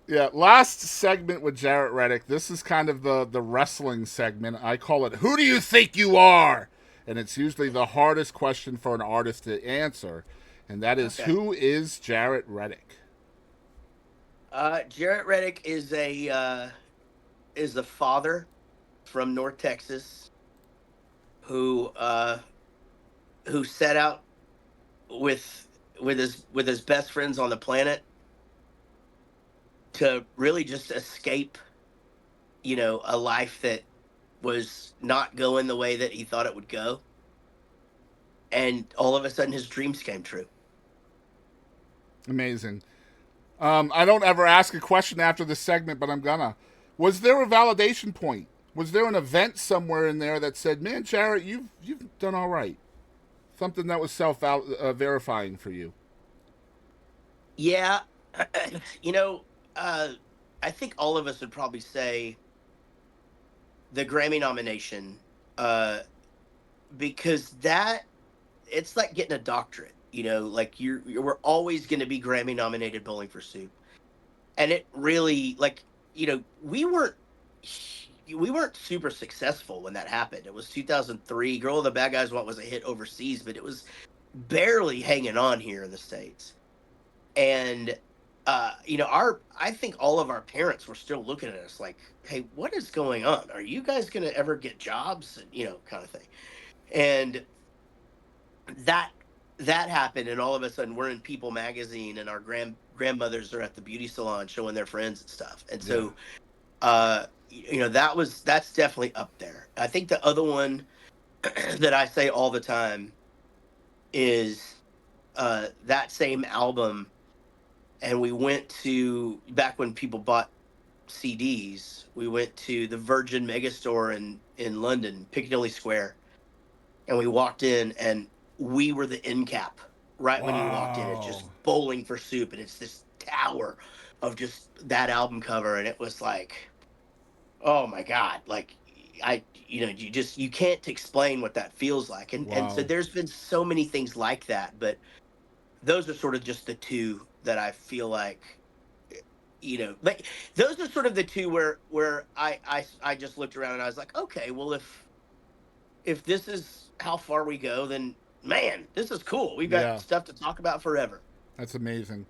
Yeah, last segment with Jaret Reddick. This is kind of the wrestling segment. I call it "Who do you think you are?" And it's usually the hardest question for an artist to answer, and that is, Okay. who is Jaret Reddick? Jaret Reddick is a father from North Texas who uh who set out with with his best friends on the planet to really just escape, a life that was not going the way that he thought it would go. And all of a sudden his dreams came true. Amazing. I don't ever ask a question after this segment, but I'm gonna. Was there a validation point? Was there an event somewhere in there that said, "Man, Jaret, you've done all right"? Something that was self verifying for you. Yeah. you know, uh I think all of us would probably say the Grammy nomination, uh because that it's like getting a doctorate, like we're always going to be Grammy nominated Bowling for Soup. And it really, like, we weren't super successful when that happened. It was 2003. Girl of the Bad Guys What was a hit overseas, but it was barely hanging on here in the States. And our I think all of our parents were still looking at us like, "Hey, what is going on? Are you guys going to ever get jobs?" And kind of thing. And that that happened, and all of a sudden we're in People magazine, and our grandmothers are at the beauty salon showing their friends and stuff. And Yeah. so that's definitely up there. I think the other one that I say all the time is that same album. And we went to, back when people bought CDs, we went to the Virgin Megastore in London, Piccadilly Square, and we walked in, and we were the end cap right when you walked in. It's Wow. just Bowling for Soup, and it's this tower of just that album cover, and it was like, oh my god, like, you can't explain what that feels like. And so Wow. there's been so many things like that, but those are sort of just the two that I feel like, like, those are sort of the two where I just looked around and I was like, okay, well, if this is how far we go, then man, this is cool. We've got Yeah, stuff to talk about forever. that's amazing.